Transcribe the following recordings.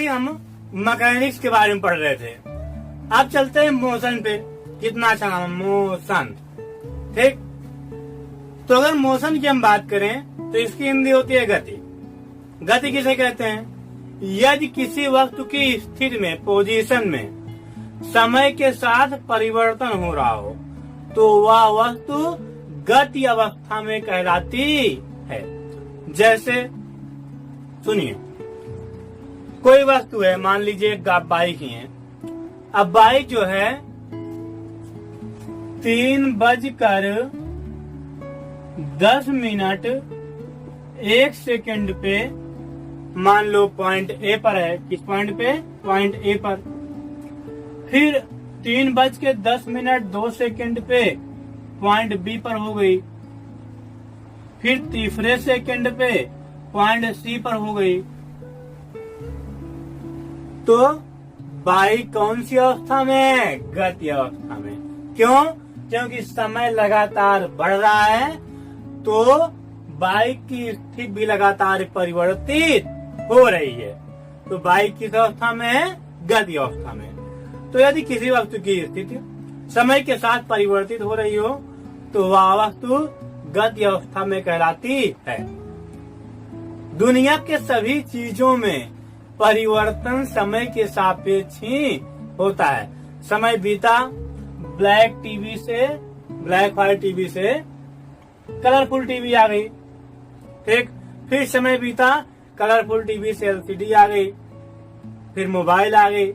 अभी हम मैकेनिक्स के बारे में पढ़ रहे थे। अब चलते हैं मोशन पे। कितना अच्छा नाम है, मोशन। ठीक, तो अगर मोशन की हम बात करें तो इसकी हिंदी होती है गति। गति किसे कहते हैं? यदि किसी वस्तु की स्थिति में, पोजीशन में समय के साथ परिवर्तन हो रहा हो तो वह वस्तु गति अवस्था में कहलाती है। जैसे सुनिए, कोई वस्तु है, मान लीजिए बाइक ही है। अब बाइक जो है 3:10 पे मान लो पॉइंट ए पर है। किस पॉइंट पे? पॉइंट ए पर। फिर 3:10 पे पॉइंट बी पर हो गई। फिर तीसरे सेकंड पे पॉइंट सी पर हो गई। तो बाइक कौन सी अवस्था में? गति अवस्था में। क्यों? क्योंकि समय लगातार बढ़ रहा है तो बाइक की स्थिति भी लगातार परिवर्तित हो रही है। तो बाइक किस अवस्था में है? गति अवस्था में। तो यदि किसी वस्तु की स्थिति समय के साथ परिवर्तित हो रही हो तो वह वस्तु गति अवस्था में कहलाती है। दुनिया के सभी चीजों में परिवर्तन समय के सापेक्ष ही होता है। समय बीता ब्लैक व्हाइट टीवी से कलरफुल टीवी आ गई। ठीक, फिर समय बीता, कलरफुल टीवी से एलसीडी आ गई, फिर मोबाइल आ गई।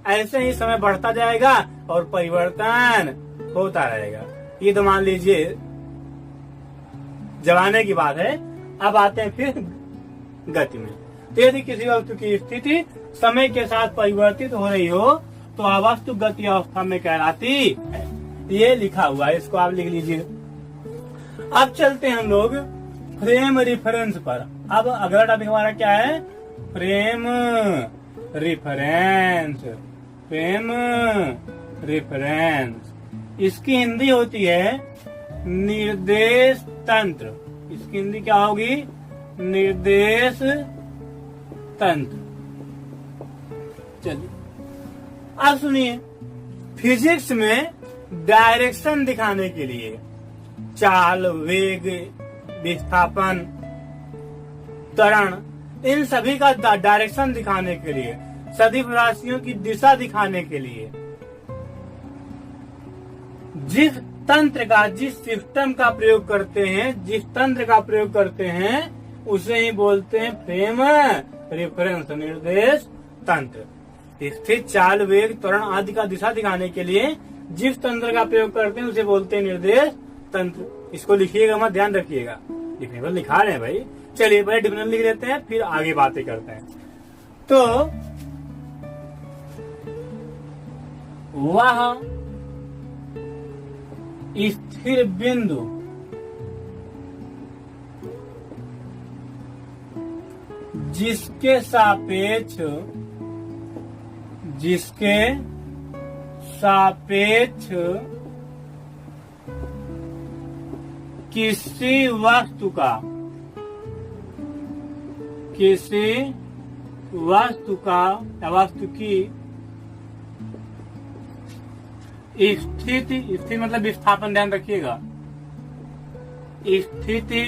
ऐसे ही समय बढ़ता जाएगा और परिवर्तन होता रहेगा। ये तो मान लीजिए जमाने की बात है। अब आते हैं फिर गति में। तो यदि किसी वस्तु की स्थिति समय के साथ परिवर्तित हो रही हो तो वह वस्तु गति अवस्था में कहलाती है। ये लिखा हुआ है, इसको आप लिख लीजिए। अब चलते हैं हम लोग फ्रेम रेफरेंस पर। अब अगला टॉपिक हमारा क्या है? Frame reference. फ्रेम रेफरेंस, इसकी हिंदी होती है निर्देश तंत्र। इसकी हिंदी क्या होगी? निर्देश तंत्र। चलिए अब सुनिए, फिजिक्स में डायरेक्शन दिखाने के लिए चाल, वेग, विस्थापन, त्वरण, इन सभी का डायरेक्शन दिखाने के लिए, सदिश राशियों की दिशा दिखाने के लिए जिस तंत्र का, जिस सिस्टम का प्रयोग करते हैं, जिस तंत्र का प्रयोग करते हैं उसे ही बोलते हैं फ्रेम रेफरेंस, निर्देश तंत्र। स्थित चाल, वेग, त्वरण आदि का दिशा दिखाने के लिए जिस तंत्र का प्रयोग करते हैं उसे बोलते हैं निर्देश तंत्र। इसको लिखिएगा मत, ध्यान रखिएगा। लिखने पर लिखा रहे हैं भाई। चलिए पहले डिफिनेशन लिख देते हैं, फिर आगे बातें करते हैं। तो वह स्थिर बिंदु जिसके सापेक्ष किसी वस्तु या वस्तु की स्थिति मतलब विस्थापन, ध्यान रखिएगा। स्थिति,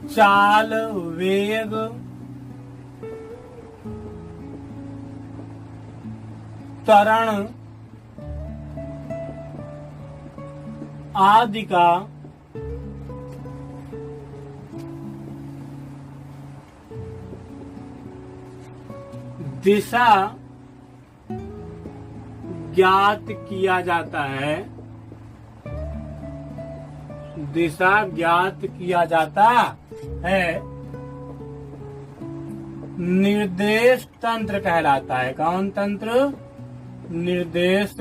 चाल, वेग, त्वरण आदि का दिशा ज्ञात किया जाता है। दिशा ज्ञात किया जाता है निर्देश तंत्र कहलाता है। कौन तंत्र? निर्देश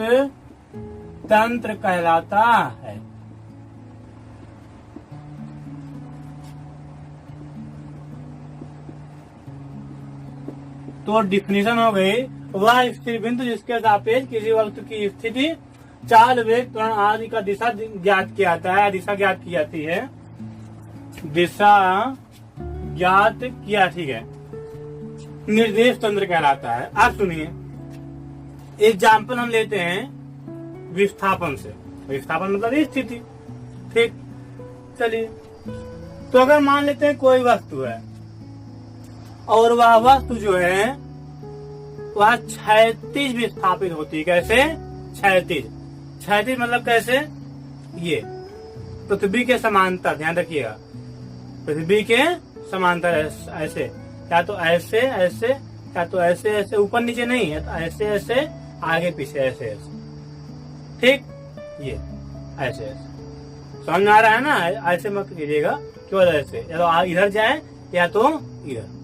तंत्र कहलाता है। तो डिफिनीशन हो गई, वह स्थिर बिंदु जिसके सापेक्ष किसी वस्तु की स्थिति, चाल, वेग, त्वरण आदि का दिशा ज्ञात किया जाता है, दिशा ज्ञात की जाती है। दिशा ज्ञात किया, ठीक है, निर्देश तंत्र कहलाता है। आप सुनिए, एग्जाम्पल हम लेते हैं विस्थापन से। विस्थापन मतलब स्थिति, ठीक। चलिए, तो अगर मान लेते हैं कोई वस्तु है और वह वस्तु जो है वह क्षैतिज विस्थापित होती है। कैसे? क्षैतिज। क्षैतिज मतलब कैसे? ये पृथ्वी के समांतर, ध्यान रखिएगा, पृथ्वी के समांतर, ऐसे, या तो ऐसे ऐसे, या तो ऐसे ऐसे, ऊपर नीचे नहीं है, तो ऐसे ऐसे, आगे पीछे ऐसे ऐसे, ठीक, ये ऐसे ऐसे। समझ में आ रहा है ना? ऐसे मत कीजिएगा, केवल ऐसे, या तो इधर जाए या तो इधर।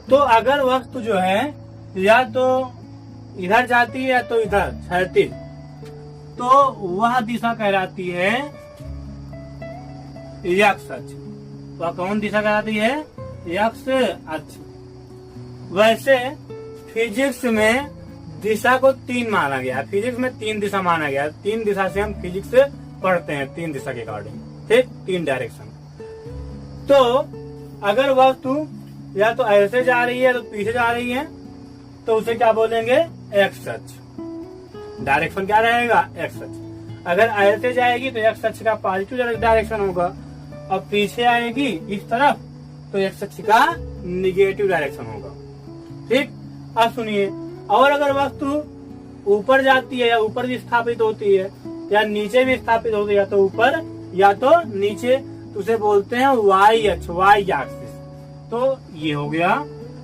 तो अगर वस्तु जो है या तो इधर जाती है या तो इधर, क्षैतिज, तो वह दिशा कहलाती है यक्ष अक्ष। वह कौन दिशा कहलाती है? यक्ष अक्ष। वैसे फिजिक्स में दिशा को 3 माना गया। फिजिक्स में 3 दिशा माना गया। 3 दिशा से हम फिजिक्स पढ़ते हैं, 3 दिशा के अकॉर्डिंग, ठीक, 3 डायरेक्शन। तो अगर वस्तु या तो ऐसे जा रही है तो पीछे जा रही है, तो उसे क्या बोलेंगे? एक्स अक्ष। डायरेक्शन क्या रहेगा? एक्स अक्ष। अगर ऐसे जाएगी तो एक्स अक्ष का पॉजिटिव डायरेक्शन होगा, और पीछे आएगी इस तरफ तो एक्स अक्ष का निगेटिव डायरेक्शन होगा, ठीक। अब सुनिए, और अगर वस्तु ऊपर जाती है या ऊपर विस्थापित होती है या नीचे विस्थापित होती है, या तो ऊपर या तो नीचे, तो उसे बोलते हैं वाई अक्ष, वाई एक्सिस। तो ये हो गया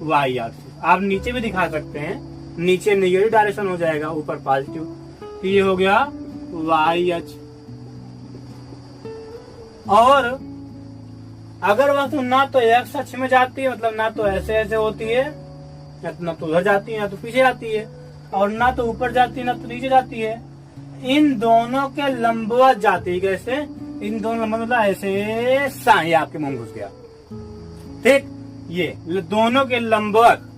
वाई एक्सिस। आप नीचे भी दिखा सकते हैं, नीचे निगेटिव डायरेक्शन हो जाएगा, ऊपर पॉजिटिव, तो ये हो गया वाई अक्ष। और अगर वस्तु ना तो एक्स अक्ष में जाती है, मतलब ना तो ऐसे ऐसे होती है, ना तो उधर जाती है, ना तो पीछे जाती है, और ना तो ऊपर जाती है ना तो नीचे जाती है, इन दोनों के लंबवत जाती है। कैसे? इन दोनों मतलब ऐसे, ये आपके मुंह घुस गया, ठीक, ये दोनों के लंबवत,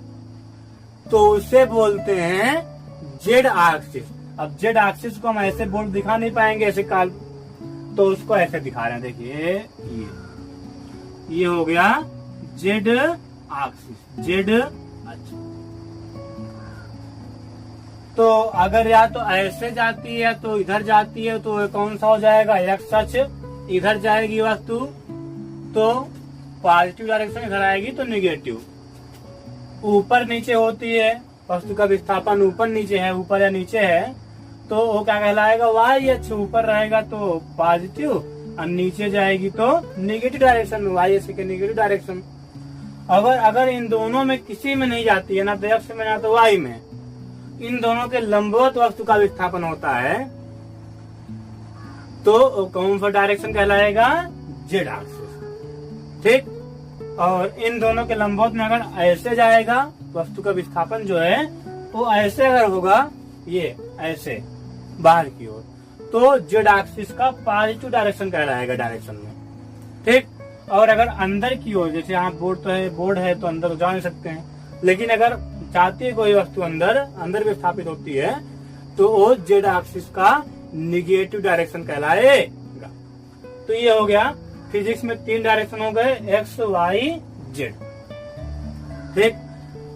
तो उसे बोलते हैं जेड एक्सिस। अब जेड एक्सिस को हम ऐसे बोर्ड दिखा नहीं पाएंगे, ऐसे काल, तो उसको ऐसे दिखा रहे हैं, देखिए, ये हो गया जेड एक्सिस, जेड अक्ष। तो अगर या तो ऐसे जाती है तो इधर जाती है, तो कौन सा हो जाएगा? एक्स अक्ष। इधर जाएगी वस्तु तो पॉजिटिव डायरेक्शन, इधर आएगी तो निगेटिव। ऊपर नीचे होती है, वस्तु का विस्थापन ऊपर नीचे है, ऊपर या नीचे है, तो वो क्या कहलाएगा? वाई अक्ष। ऊपर रहेगा तो पॉजिटिव, और नीचे जाएगी तो निगेटिव डायरेक्शन, वाई अक्ष के निगेटिव डायरेक्शन। अगर इन दोनों में किसी में नहीं जाती है, ना तो एक्स में ना तो वाई में, इन दोनों के लंबवत वस्तु का विस्थापन होता है, तो कौन सा डायरेक्शन कहलाएगा? जेड एक्सिस, ठीक। और इन दोनों के लंबवत में अगर ऐसे जाएगा वस्तु का विस्थापन जो है वो ऐसे अगर होगा, ये ऐसे बाहर की ओर, तो जेड एक्सिस का पॉजिटिव डायरेक्शन कहलाएगा डायरेक्शन में, ठीक। और अगर अंदर की ओर, जैसे यहाँ बोर्ड है तो अंदर जा नहीं सकते हैं, लेकिन अगर जाती है कोई वस्तु अंदर विस्थापित होती है, तो वो जेड एक्सिस का निगेटिव डायरेक्शन कहलाएगा। तो ये हो गया, फिजिक्स में 3 डायरेक्शन हो गए, एक्स वाई जेड, ठीक।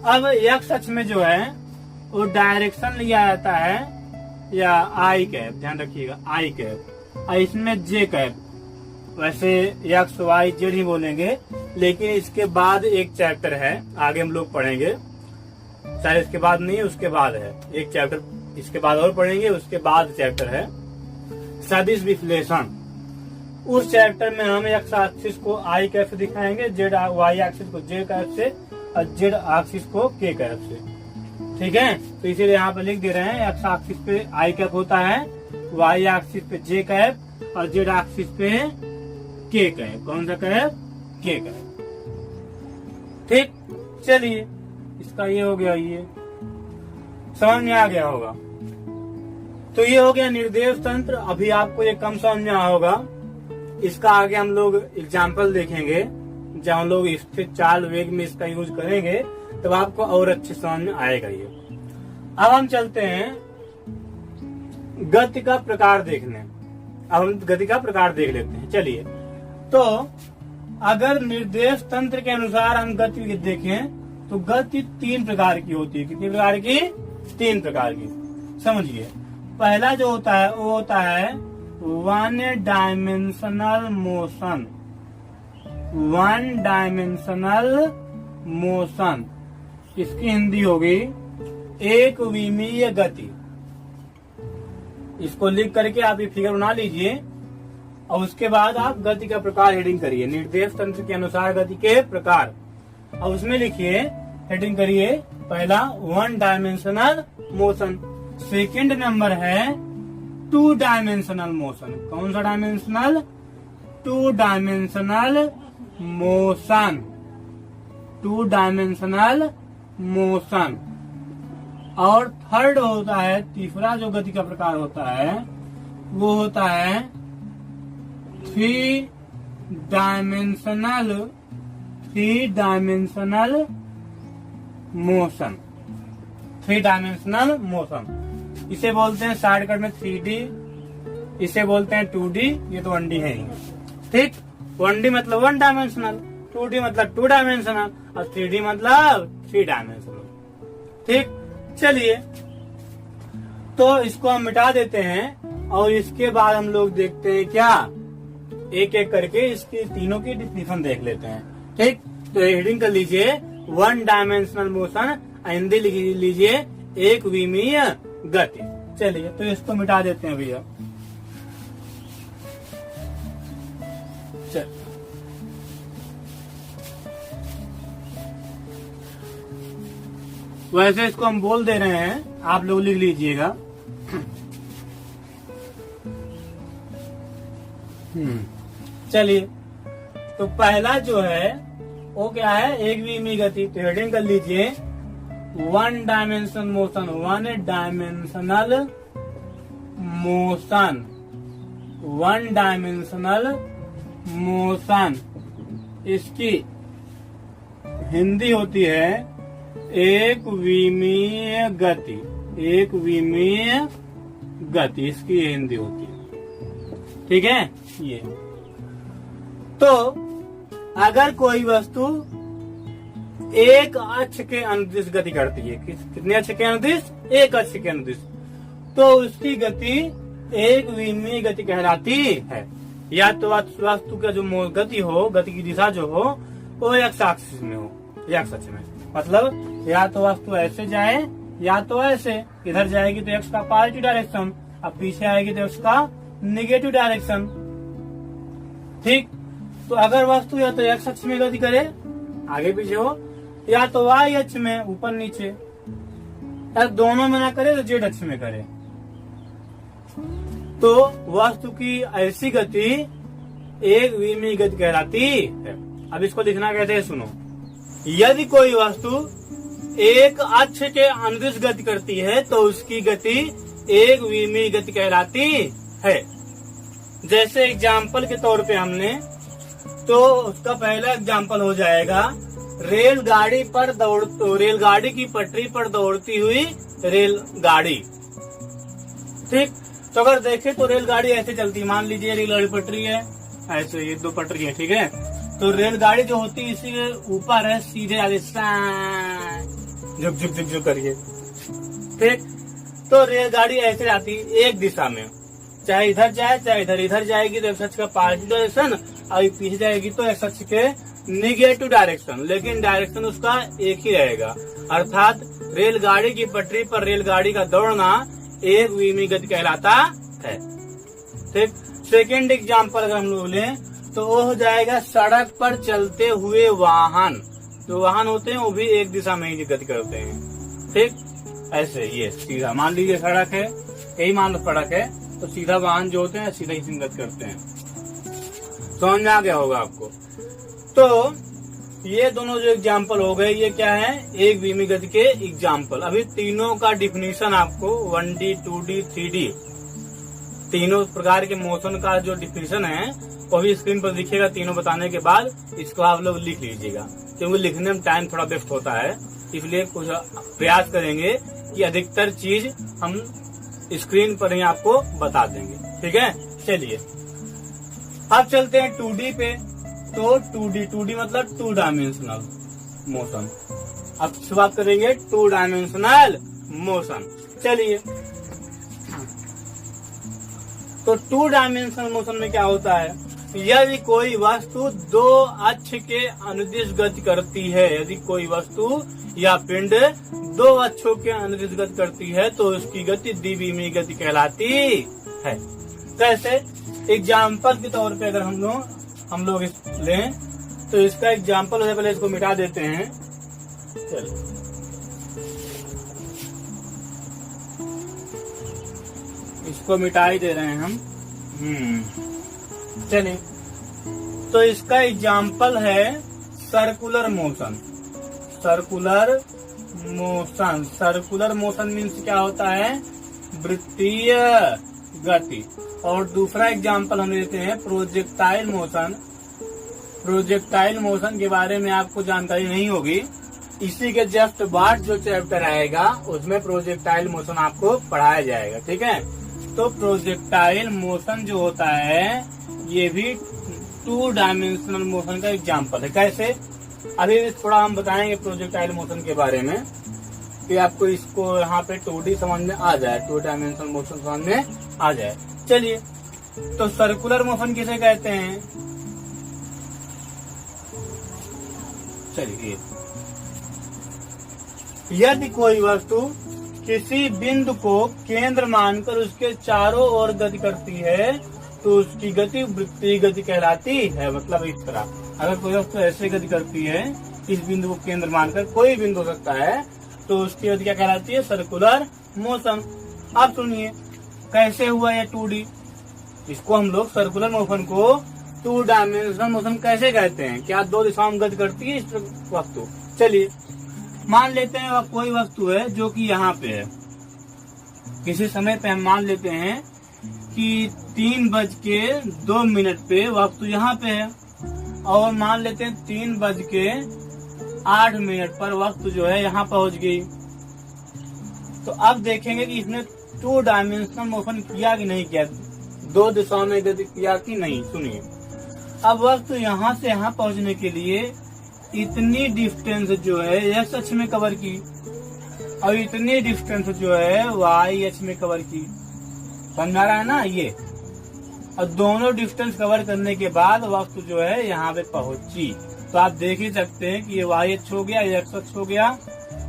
अब एक्स अक्ष में जो है वो डायरेक्शन लिया जाता है या आई कैप, ध्यान रखिएगा, आई कैप, और इसमें जे कैप। वैसे एक्स वाई जेड ही बोलेंगे, लेकिन इसके बाद एक चैप्टर है, आगे हम लोग पढ़ेंगे, शायद इसके बाद नहीं, उसके बाद है एक चैप्टर, इसके बाद और पढ़ेंगे, उसके बाद चैप्टर है सदिश विश्लेषण। उस चैप्टर में हम एक्स एक्सिस को आई कैप से दिखाएंगे, जेड वाई एक्सिस को जे कैप से, और जेड एक्सिस को के कैप से, ठीक है। तो इसीलिए यहाँ पे लिख दे रहे हैं, एक्स एक्सिस पे आई कैप होता है, वाई एक्सिस पे जे कैप, और जेड एक्सिस पे के कैप। कौन सा कैप? के कैप, ठीक। चलिए, इसका ये हो गया, ये समझ में आ गया होगा। तो ये हो गया निर्देश तंत्र। अभी आपको ये कम समझ में आया होगा, इसका आगे हम लोग एग्जाम्पल देखेंगे, जब हम लोग स्थिर चाल वेग में इसका यूज करेंगे तब आपको और अच्छे समझ में आएगा ये। अब हम चलते हैं गति का प्रकार देखने। अब हम गति का प्रकार देख लेते हैं। चलिए, तो अगर निर्देश तंत्र के अनुसार हम गति देखें तो गति 3 प्रकार की होती है। कितनी प्रकार की? 3 प्रकार की। समझिए, पहला जो होता है वो होता है 1 डायमेंशनल मोशन। 1 डायमेंशनल मोशन, इसकी हिंदी होगी एक विमीय गति। इसको लिख करके आप ये फिगर बना लीजिए और उसके बाद आप गति का प्रकार हेडिंग करिए, निर्देश तंत्र के अनुसार गति के प्रकार। और उसमें लिखिए, हेडिंग करिए, पहला 1 डायमेंशनल मोशन। सेकंड नंबर है 2 डायमेंशनल मोशन। कौन सा dimensional? 2 dimensional motion. 2 dimensional motion. और थर्ड होता है, तीसरा जो गति का प्रकार होता है वो होता है 3 डायमेंशनल मोशन। 3 डायमेंशनल मोशन, इसे बोलते हैं शॉर्टकट में 3D, इसे बोलते हैं 2D, ये तो 1D है ही। ठीक, 1D मतलब 1 डायमेंशनल, 2D मतलब 2 डायमेंशनल और 3D मतलब 3 डायमेंशनल। ठीक, चलिए तो इसको हम मिटा देते हैं और इसके बाद हम लोग देखते हैं क्या, एक एक करके इसकी तीनों की डिफिनेशन देख लेते हैं। ठीक, तो हेडिंग कर लीजिए 1 डायमेंशनल मोशन, हिंदी लिख लीजिए एक विमीय गति। चलिए तो इसको मिटा देते हैं भैया। चल, वैसे इसको हम बोल दे रहे हैं, आप लोग लिख लीजिएगा। चलिए, तो पहला जो है वो क्या है, एक विमीय गति। तो हेडिंग कर लीजिए 1 dimensional motion. 1 dimensional motion. 1 dimensional motion, इसकी हिंदी होती है एक विमीय गति। एक विमीय गति इसकी हिंदी होती है। ठीक है, ये तो अगर कोई वस्तु एक अक्ष के अनुदिश गति करती है, कितने अक्ष के अनुदिश? एक अक्ष के अनुदिश, तो उसकी गति एक विमीय गति कहलाती है। या तो वस्तु का जो गति हो, गति की दिशा जो हो वो एक्स एक्सिस में हो, एक्स अक्ष में। मतलब या तो वस्तु ऐसे जाए या तो ऐसे, इधर जाएगी तो एक्स का पॉजिटिव डायरेक्शन, अब पीछे आएगी तो एक्स का निगेटिव डायरेक्शन। ठीक, तो अगर वस्तु या तो एक्स अक्ष में गति करे, आगे पीछे हो, या तो वाई अक्ष में ऊपर नीचे, या दोनों में ना करे तो जेड अक्ष में करे, तो वस्तु की ऐसी गति एक विमीय गति कहलाती है। अब इसको लिखना कैसे है, सुनो। यदि कोई वस्तु एक अक्ष के अनुदिश गति करती है तो उसकी गति एक विमीय गति कहलाती है। जैसे एग्जाम्पल के तौर पे हमने, तो उसका पहला एग्जाम्पल हो जाएगा रेलगाड़ी की पटरी पर दौड़ती हुई रेलगाड़ी। ठीक, तो अगर देखें तो रेलगाड़ी ऐसे चलती, मान लीजिए रेलगाड़ी पटरी है, ऐसे ये 2 पटरी है। ठीक है, तो रेलगाड़ी जो होती है इसी के ऊपर है, सीधे आगे झुक झुक झुक झुक करके। ठीक, तो रेलगाड़ी ऐसे जाती एक दिशा में, चाहे इधर जाए चाहे इधर जाएगी तो एक्स अक्ष का पॉजिटिव डायरेक्शन, और पीछे जाएगी तो एक्स अक्ष के निगेटिव डायरेक्शन, लेकिन डायरेक्शन उसका एक ही रहेगा। अर्थात रेलगाड़ी की पटरी पर रेलगाड़ी का दौड़ना एक विमीय गति कहलाता है। ठीक, सेकेंड एग्जाम्पल अगर हम लोग लें तो वो हो जाएगा सड़क पर चलते हुए वाहन। जो वाहन होते हैं वो भी एक दिशा में ही गति करते हैं। ठीक, ऐसे ये सीधा, मान लीजिए सड़क है, यही मान लो सड़क है, तो सीधा वाहन जो होते हैं सीधा ही गति करते हैं। समझ में आ गया होगा आपको। तो ये दोनों जो एग्जाम्पल हो गए, ये क्या है, एक विमीय गति के एग्जाम्पल। अभी तीनों का डिफिनीशन आपको 1D, 2D, 3D तीनों प्रकार के मोशन का जो डिफिनीशन है वो भी स्क्रीन पर दिखेगा। तीनों बताने के बाद इसको आप लोग लिख लीजिएगा, क्योंकि लिखने में टाइम थोड़ा वेस्ट होता है, इसलिए कुछ प्रयास करेंगे कि अधिकतर चीज हम स्क्रीन पर ही आपको बता देंगे। ठीक है, चलिए अब चलते हैं 2D पे। तो 2D मतलब 2 डायमेंशनल मोशन। अब शुरुआत करेंगे 2 डायमेंशनल मोशन। चलिए, तो 2 डायमेंशनल मोशन में क्या होता है, यदि कोई वस्तु 2 अक्ष के अनुदिश गति करती है, यदि कोई वस्तु या पिंड 2 अक्षों के अनुदिश गति करती है तो उसकी गति द्विविमीय गति कहलाती है। कैसे? एग्जाम्पल के तौर पे अगर हम लोग लें तो इसका एग्जाम्पल है, पहले इसको मिटा देते हैं। चलो, इसको मिटा ही दे रहे हैं हम। चलिए, तो इसका एग्जाम्पल है circular motion. Circular motion, circular motion means क्या होता है, वृत्तीय गति। और दूसरा एग्जाम्पल हम लेते हैं प्रोजेक्टाइल मोशन। प्रोजेक्टाइल मोशन के बारे में आपको जानकारी नहीं होगी, इसी के जस्ट बाद जो चैप्टर आएगा उसमें प्रोजेक्टाइल मोशन आपको पढ़ाया जाएगा, ठीक है। तो प्रोजेक्टाइल मोशन जो होता है ये भी 2 डायमेंशनल मोशन का एग्जाम्पल है। कैसे? अभी थोड़ा हम बताएंगे प्रोजेक्टाइल मोशन के बारे में कि आपको इसको यहाँ पे 2D समझ में आ जाए, 2 डायमेंशनल मोशन समझ में आ जाए। चलिए, तो सर्कुलर मोशन किसे कहते हैं? चलिए, यदि कोई वस्तु किसी बिंदु को केंद्र मानकर उसके चारों ओर गति करती है तो उसकी गति वृत्तीय गति कहलाती है। मतलब इस तरह अगर कोई वस्तु ऐसे गति करती है, इस बिंदु को केंद्र मानकर, कोई बिंदु हो सकता है, तो उसकी गति क्या कहलाती है? Circular motion. अब सुनिए कैसे हुआ ये 2D। इसको हम लोग सर्कुलर मोशन को 2 डायमेंशनल मोशन कैसे कहते हैं? क्या 2 दिशाओं में गति करती है इस वस्तु? चलिए, मान लेते हैं वह कोई वस्तु है जो कि यहाँ पे है। किसी समय पे हम मान लेते हैं कि 3:02 पे वस्तु यहाँ पे है, और मान लेते हैं 3:08 पर वस्तु जो है यहाँ पहुंच गई। तो अब देखेंगे कि इसने 2 डायमेंशनल मोशन किया कि नहीं किया, 2 दिशाओं में गति किया कि नहीं। सुनिए, अब वस्तु यहाँ से यहाँ पहुँचने के लिए इतनी डिस्टेंस जो है एक्स अक्ष में कवर की और इतनी डिस्टेंस जो है वाई अक्ष में कवर की। समझ आ रहा है ना ये? और दोनों डिस्टेंस कवर करने के बाद वस्तु जो है यहाँ पे पहुंची। तो आप देख ही सकते हैं कि ये वाई अक्ष हो गया, ये एक्स अक्ष हो गया।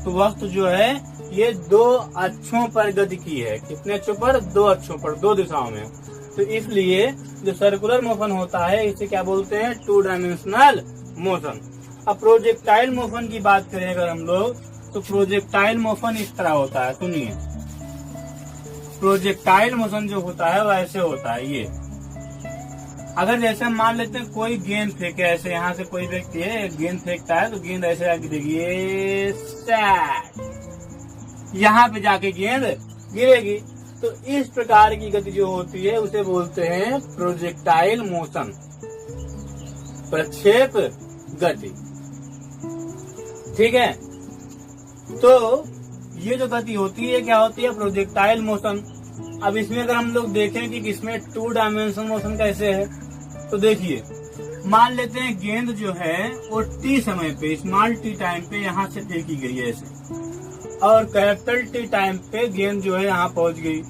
तो वस्तु जो है ये 2 अक्षों पर गति की है। कितने अक्षों पर? 2 अक्षों पर, 2 दिशाओं में। तो इसलिए जो सर्कुलर मोशन होता है इसे क्या बोलते हैं? 2 डायमेंशनल मोशन। अब प्रोजेक्टाइल मोशन की बात करें अगर हम लोग, तो प्रोजेक्टाइल मोशन इस तरह होता है। सुनिए, प्रोजेक्टाइल मोशन जो होता है वह ऐसे होता है। ये अगर जैसे हम मान लेते हैं कोई गेंद फेंके, ऐसे यहाँ से कोई व्यक्ति है गेंद फेंकता है, तो गेंद ऐसे आके गिरेगी, यहाँ पे जाके गेंद गिरेगी। तो इस प्रकार की गति जो होती है उसे बोलते हैं प्रोजेक्टाइल मोशन, प्रक्षेप गति, ठीक है। तो ये जो गति होती है क्या होती है? Projectile motion. अब इसमें अगर हम लोग देखें कि इसमें 2 डायमेंशनल मोशन कैसे है, तो देखिए, मान लेते हैं गेंद जो है वो t समय पे, स्मॉल t टाइम पे यहाँ से फेंकी गई है ऐसे, और कैपिटल T टाइम पे गेंद जो है यहाँ पहुंच गई।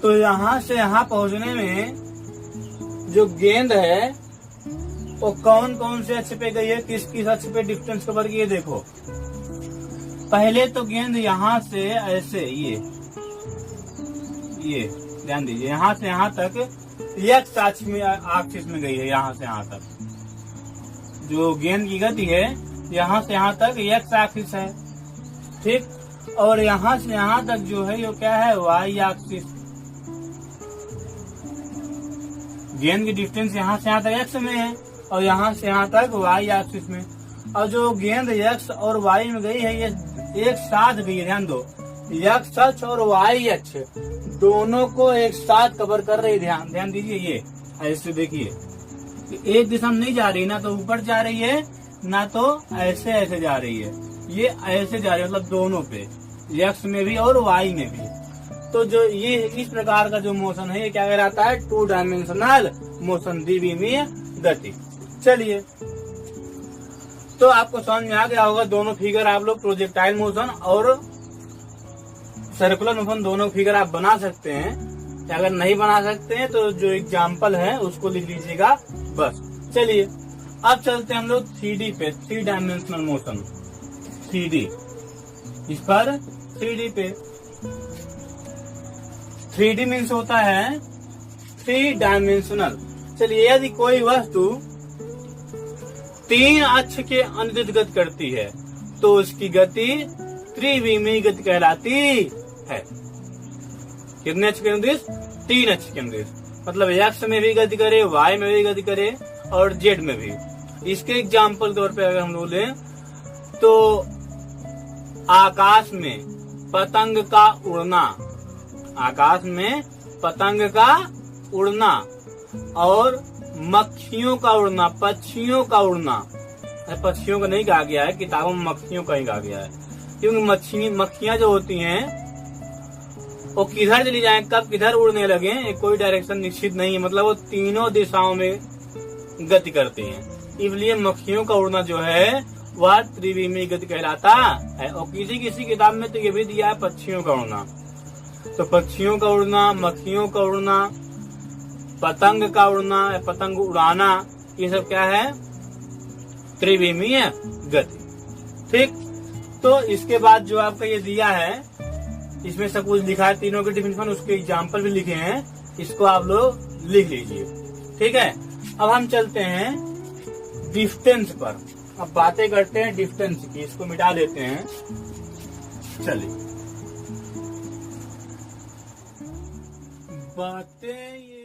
तो यहाँ से यहाँ पहुंचने में जो गेंद है वो कौन कौन से अक्ष पे गई है, किस किस अक्ष पे डिस्टेंस कवर की है? देखो, पहले तो गेंद यहाँ से ऐसे ये ध्यान दीजिए, यहाँ से यहाँ तक एक्स एक्सिस में गई है। यहाँ से यहाँ तक जो गेंद की गति है यहाँ से यहाँ तक एक्स एक्सिस है, ठीक। और यहाँ से यहाँ तक जो है ये क्या है? Y axis. गेंद की डिस्टेंस यहाँ से यहाँ तक एक्स में है और यहाँ से यहाँ तक वाई एक्सिस में। और जो गेंद एक्स और वाई में गई है ये एक साथ गई है, ध्यान दो, एक्स अक्ष और वाई अक्ष दोनों को एक साथ कवर कर रही है। ध्यान दीजिए, ये ऐसे देखिए, एक दिशा में नहीं जा रही, ना तो ऊपर जा रही है ना तो ऐसे जा रही है, ये ऐसे जा रही है, मतलब दोनों पे, एक्स में भी और वाई में भी। तो जो ये इस प्रकार का जो मोशन है ये क्या कहलाता है? 2 डायमेंशनल मोशन, द्विविमीय गति। चलिए, तो आपको समझ में आ गया होगा दोनों फिगर आप लोग प्रोजेक्टाइल मोशन और सर्कुलर मोशन दोनों फिगर आप बना सकते हैं। अगर नहीं बना सकते हैं तो जो एग्जाम्पल है उसको लिख लीजिएगा बस। चलिए अब चलते हैं हम लोग 3D पे, 3 डायमेंशनल मोशन 3D। इस पर 3D पे 3D मीन्स होता है 3 डायमेंशनल। चलिए, यदि कोई वस्तु 3 अक्ष के अनुदिश गति करती है तो उसकी गति त्रिविमीय गति कहलाती है। कितने अक्ष के अनुदिश? 3 अक्ष के अनुदिश। मतलब एक्स में भी गति करे, वाई में भी गति करे और जेड में भी। इसके एग्जाम्पल तौर पे अगर हम लोग लें तो आकाश में पतंग का उड़ना, आकाश में पतंग का उड़ना और मक्खियों का उड़ना, पक्षियों का उड़ना। पक्षियों का नहीं कहा गया है, किताबों में मक्खियों का ही कहा गया है, क्योंकि मक्खियां जो होती हैं वो किधर चली जाए, कब किधर उड़ने लगे कोई डायरेक्शन निश्चित नहीं है। मतलब वो तीनों दिशाओं में गति करती हैं, इसलिए मक्खियों का उड़ना जो है वह त्रिविमीय गति कहलाता है। और किसी किसी किताब में तो ये भी दिया है पक्षियों का उड़ना। तो पक्षियों का उड़ना, मक्खियों का उड़ना, पतंग का उड़ना, पतंग उड़ाना, ये सब क्या है? त्रिविमीय गति। ठीक, तो इसके बाद जो आपका ये दिया है इसमें सब कुछ लिखा है, तीनों के डिफिनेशन, उसके एग्जाम्पल भी लिखे हैं, इसको आप लोग लिख लीजिए। ठीक है, अब हम चलते हैं डिस्टेंस पर। अब बातें करते हैं डिस्टेंस की, इसको मिटा देते हैं। चलिए, बातें